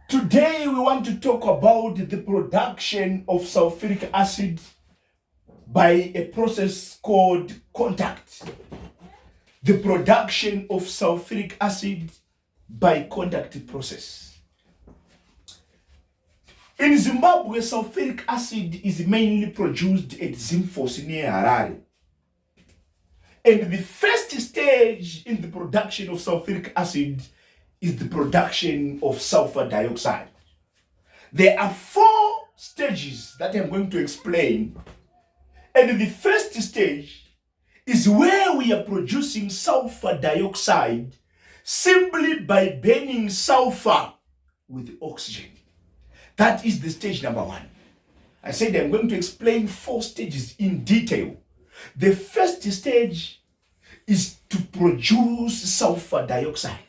Today we want to talk about the production of sulfuric acid by a process called contact. The production of sulfuric acid by contact process. In Zimbabwe, sulfuric acid is mainly produced at Zimfosi near Harare. And the first stage in the production of sulfuric acid is the production of sulfur dioxide. There are 4 stages that I'm going to explain. And the first stage is where we are producing sulfur dioxide simply by burning sulfur with oxygen. That is the stage number 1. I said I'm going to explain 4 stages in detail. The first stage is to produce sulfur dioxide.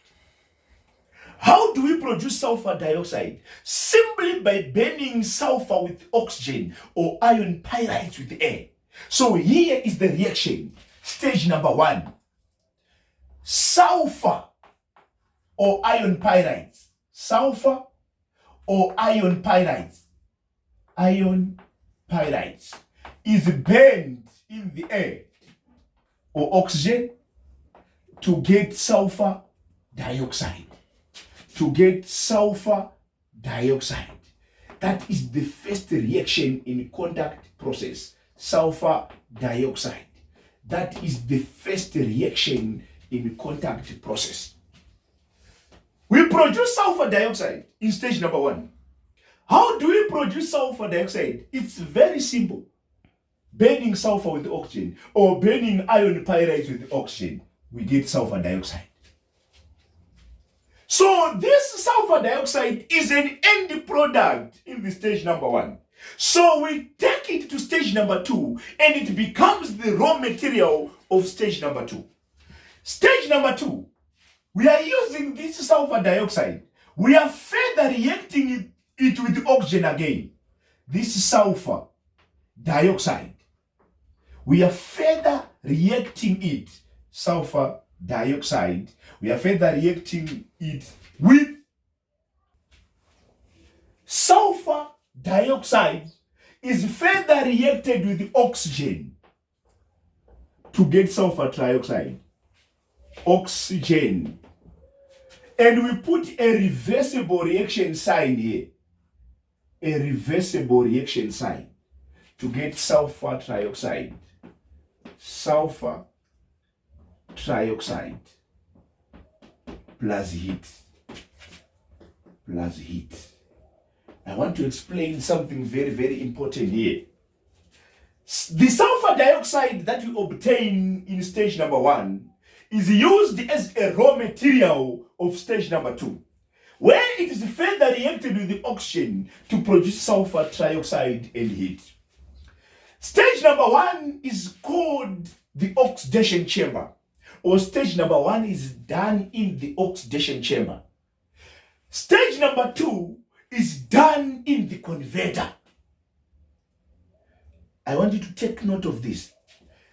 How do we produce sulfur dioxide? Simply by burning sulfur with oxygen or iron pyrites with air. So here is the reaction. Stage number 1. Sulfur or iron pyrites. Sulfur or iron pyrites. Iron pyrites is burned in the air or oxygen to get sulfur dioxide. To get sulfur dioxide. That is the first reaction in contact process. Sulfur dioxide. That is the first reaction in contact process. We produce sulfur dioxide in stage number 1. How do we produce sulfur dioxide? It's very simple. Burning sulfur with oxygen or burning iron pyrites with oxygen, we get sulfur dioxide. So this sulfur dioxide is an end product in the stage number 1. So we take it to stage number 2 and it becomes the raw material of stage number 2. Stage number 2, we are using this sulfur dioxide. We are further reacting it with oxygen again. This sulfur dioxide. We are further reacting it, sulfur dioxide. We are further reacting it with sulfur dioxide is further reacted with oxygen to get sulfur trioxide. Oxygen. And we put a reversible reaction sign here. A reversible reaction sign to get sulfur trioxide. Sulfur trioxide plus heat. Plus heat. I want to explain something very, very important here. The sulfur dioxide that we obtain in stage number 1 is used as a raw material of stage number 2, where it is further reacted with the oxygen to produce sulfur trioxide and heat. Stage number 1 is called the oxidation chamber, or stage number 1 is done in the oxidation chamber. Stage number 2 is done in the converter. I want you to take note of this.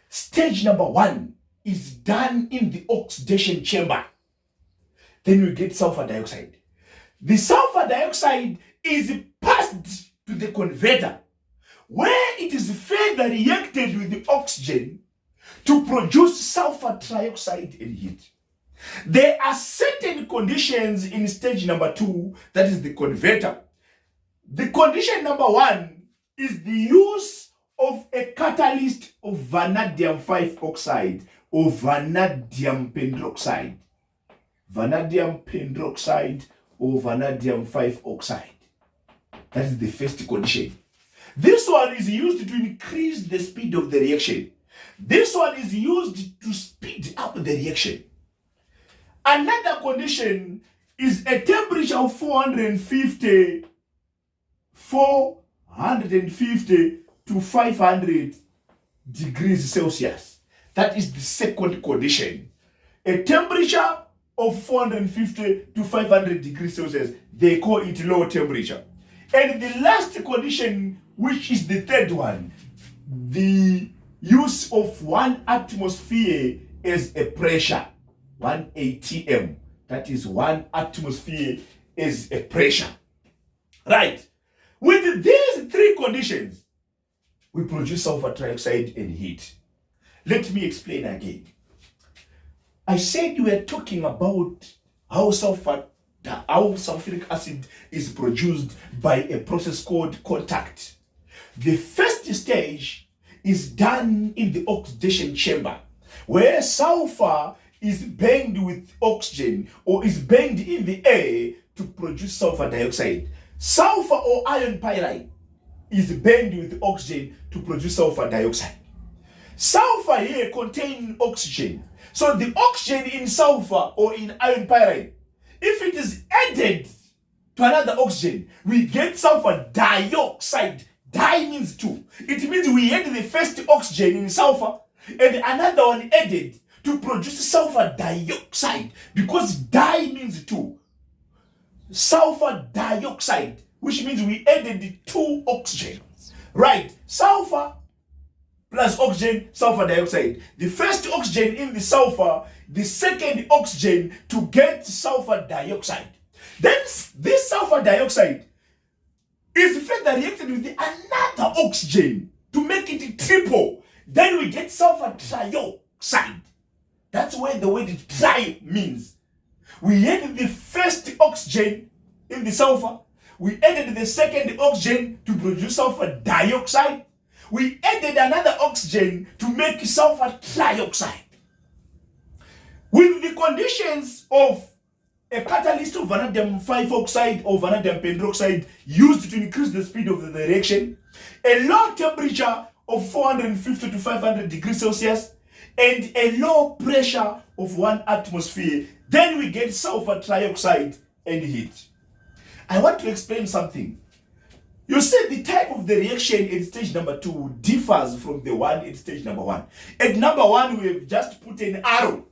Stage number 1 is done in the oxidation chamber. Then we get sulfur dioxide. The sulfur dioxide is passed to the converter, where it is further reacted with the oxygen to produce sulfur trioxide and heat. There are certain conditions in stage number 2, that is the converter. The condition number 1 is the use of a catalyst of vanadium 5 oxide or vanadium pentoxide. Vanadium pentoxide or vanadium 5 oxide. That is the first condition. This one is used to increase the speed of the reaction. This one is used to speed up the reaction. Another condition is a temperature of 450 to 500 degrees Celsius. That is the second condition. A temperature of 450 to 500 degrees Celsius, they call it low temperature. And the last condition, which is the third one, the use of 1 atmosphere as a pressure, 1 atm. That is 1 atmosphere as a pressure. Right. With these three conditions, we produce sulfur trioxide and heat. Let me explain again. I said we are talking about how sulfuric acid is produced by a process called contact. The first stage is done in the oxidation chamber, where sulfur is burned with oxygen or is burned in the air to produce sulfur dioxide. Sulfur or iron pyrite is burned with oxygen to produce sulfur dioxide. Sulfur here contains oxygen. So the oxygen in sulfur or in iron pyrite, if it is added to another oxygen, we get sulfur dioxide. Di means two. It means we had the first oxygen in sulfur and another one added to produce sulfur dioxide, because di means two. Sulfur dioxide, which means we added two oxygen. Right, sulfur plus oxygen, sulfur dioxide. The first oxygen in the sulfur, the second oxygen to get sulfur dioxide. Then this sulfur dioxide is further reacted with another oxygen to make it triple. Then we get sulfur trioxide. That's where the word tri means. We added the first oxygen in the sulfur. We added the second oxygen to produce sulfur dioxide. We added another oxygen to make sulfur trioxide. With the conditions of a catalyst of vanadium 5 oxide or vanadium pentoxide used to increase the speed of the reaction, a low temperature of 450 to 500 degrees Celsius, and a low pressure of 1 atmosphere, then we get sulfur trioxide and heat. I want to explain something. You see, the type of the reaction at stage number 2 differs from the one at stage number 1. At number 1, we have just put an arrow.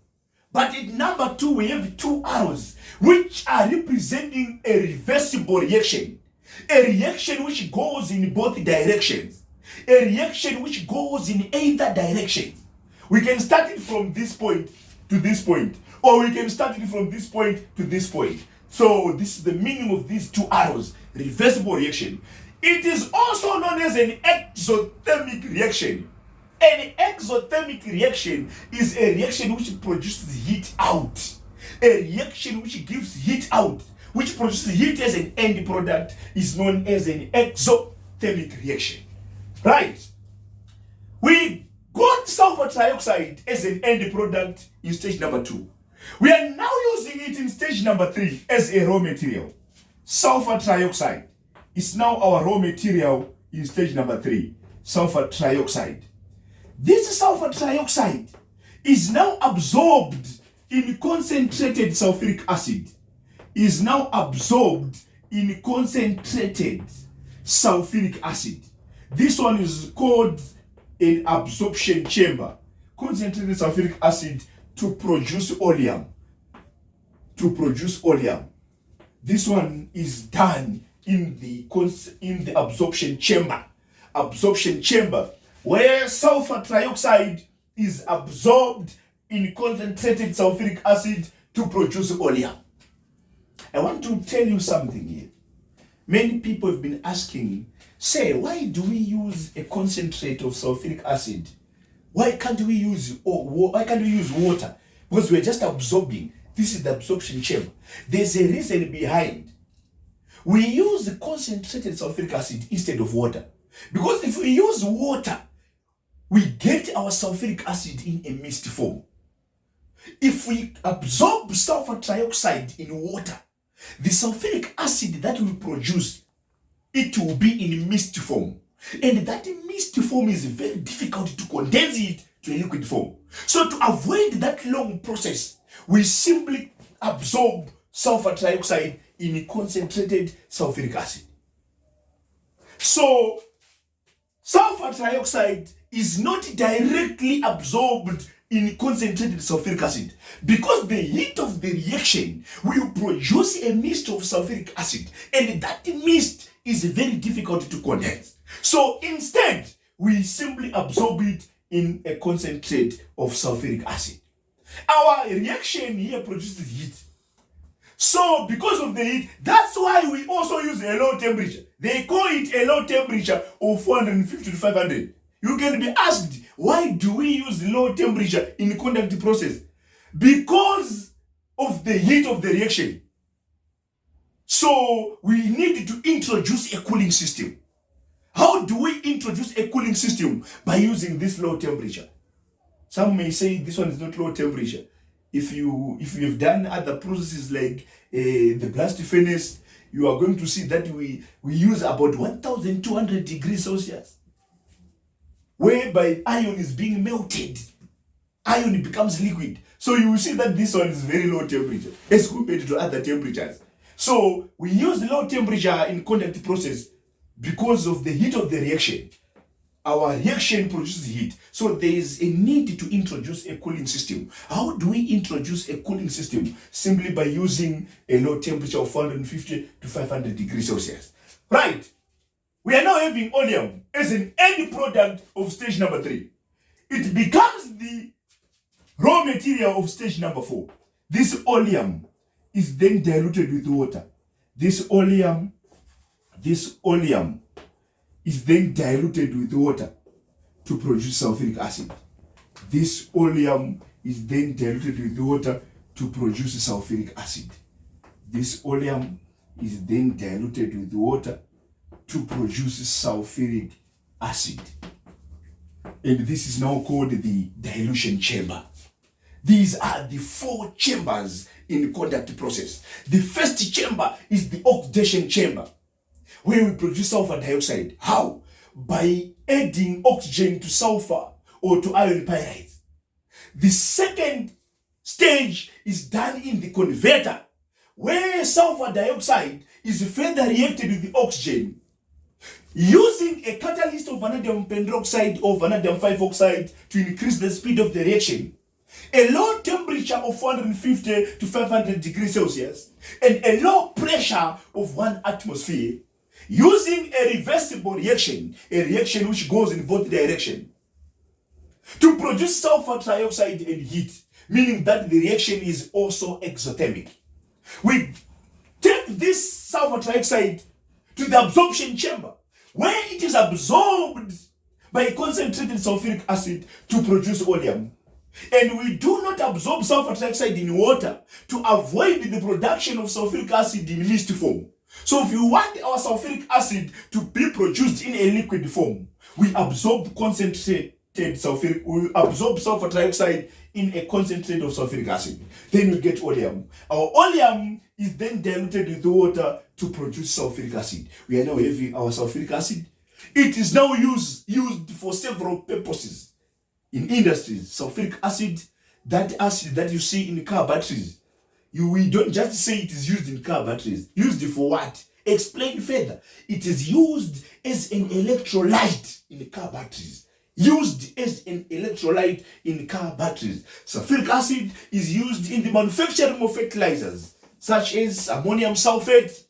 But at number 2, we have two arrows, which are representing a reversible reaction. A reaction which goes in both directions. A reaction which goes in either direction. We can start it from this point to this point, or we can start it from this point to this point. So this is the meaning of these two arrows, reversible reaction. It is also known as an exothermic reaction. An exothermic reaction is a reaction which produces heat out. A reaction which gives heat out, which produces heat as an end product, is known as an exothermic reaction. Right? We got sulfur trioxide as an end product in stage number 2. We are now using it in stage number 3 as a raw material. Sulfur trioxide is now our raw material in stage number 3. Sulfur trioxide. This sulfur trioxide is now absorbed in concentrated sulfuric acid. Is now absorbed in concentrated sulfuric acid. This one is called an absorption chamber. Concentrated sulfuric acid to produce oleum. To produce oleum. This one is done in the absorption chamber. Absorption chamber, where sulfur trioxide is absorbed in concentrated sulfuric acid to produce oleum. I want to tell you something here. Many people have been asking, say, why do we use a concentrate of sulfuric acid? Why can't we use water? Because we're just absorbing. This is the absorption chamber. There's a reason behind. We use the concentrated sulfuric acid instead of water. Because if we use water, we get our sulfuric acid in a mist form. If we absorb sulfur trioxide in water, the sulfuric acid that we produce, it will be in mist form. And that mist form is very difficult to condense it to a liquid form. So to avoid that long process, we simply absorb sulfur trioxide in a concentrated sulfuric acid. So sulfur trioxide is not directly absorbed in concentrated sulfuric acid, because the heat of the reaction will produce a mist of sulfuric acid, and that mist is very difficult to condense. So instead, we simply absorb it in a concentrate of sulfuric acid. Our reaction here produces heat. So because of the heat, that's why we also use a low temperature. They call it a low temperature of 450 to 500. You can be asked, why do we use low temperature in the conduct process? Because of the heat of the reaction. So we need to introduce a cooling system. How do we introduce a cooling system? By using this low temperature. Some may say this one is not low temperature. If you've done other processes like the blast furnace, you are going to see that we use about 1,200 degrees Celsius, whereby iron is being melted. Iron becomes liquid. So you will see that this one is very low temperature as compared to other temperatures. So we use low temperature in conduct process because of the heat of the reaction. Our reaction produces heat. So there is a need to introduce a cooling system. How do we introduce a cooling system? Simply by using a low temperature of 450 to 500 degrees Celsius. Right. We are now having oleum as an end product of stage number 3. It becomes the raw material of stage number 4. This oleum is then diluted with water. This oleum is then diluted with water to produce sulfuric acid. This oleum is then diluted with water to produce sulfuric acid. This oleum is then diluted with water to produce sulfuric acid. And this is now called the dilution chamber. These are the 4 chambers in the conduct process. The first chamber is the oxidation chamber, where we produce sulfur dioxide. How? By adding oxygen to sulfur or to iron pyrites. The second stage is done in the converter, where sulfur dioxide is further reacted with the oxygen using a catalyst of vanadium pentoxide or vanadium 5 oxide to increase the speed of the reaction. A low temperature of 450 to 500 degrees Celsius and a low pressure of 1 atmosphere, using a reversible reaction, a reaction which goes in both directions, to produce sulfur trioxide and heat, meaning that the reaction is also exothermic. We take this sulfur trioxide to the absorption chamber, where it is absorbed by concentrated sulfuric acid to produce oleum. And we do not absorb sulfur trioxide in water to avoid the production of sulfuric acid in mist form. So if you want our sulfuric acid to be produced in a liquid form, we absorb sulfur trioxide in a concentrate of sulfuric acid. Then we get oleum. Our oleum is then diluted with water to produce sulfuric acid. We are now having our sulfuric acid. It is now used for several purposes. In industries, sulfuric acid, that acid that you see in car batteries, we don't just say it is used in car batteries. Used for what? Explain further. It is used as an electrolyte in car batteries. Used as an electrolyte in car batteries. Sulfuric acid is used in the manufacturing of fertilizers, such as ammonium sulfate.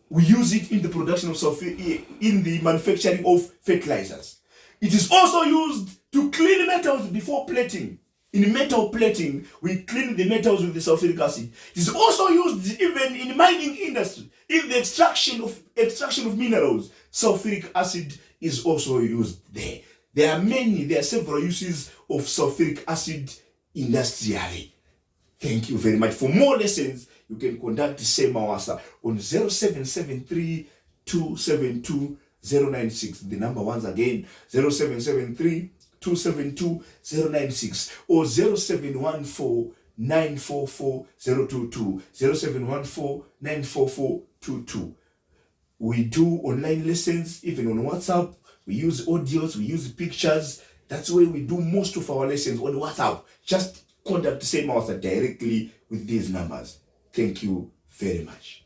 We use it in the production of sulfur, in the manufacturing of fertilizers. It is also used to clean metals before plating. In metal plating, we clean the metals with the sulfuric acid. It is also used even in mining industry. In the extraction of minerals, sulfuric acid is also used there. There are several uses of sulfuric acid industrially. Thank you very much. For more lessons, you can contact Mawasa on 0773 272 096. The number once again, 0773 272 096 or 0714 944 022. 0714 944 22. We do online lessons, even on WhatsApp. We use audios, we use pictures. That's where we do most of our lessons on WhatsApp. Just contact Mawasa directly with these numbers. Thank you very much.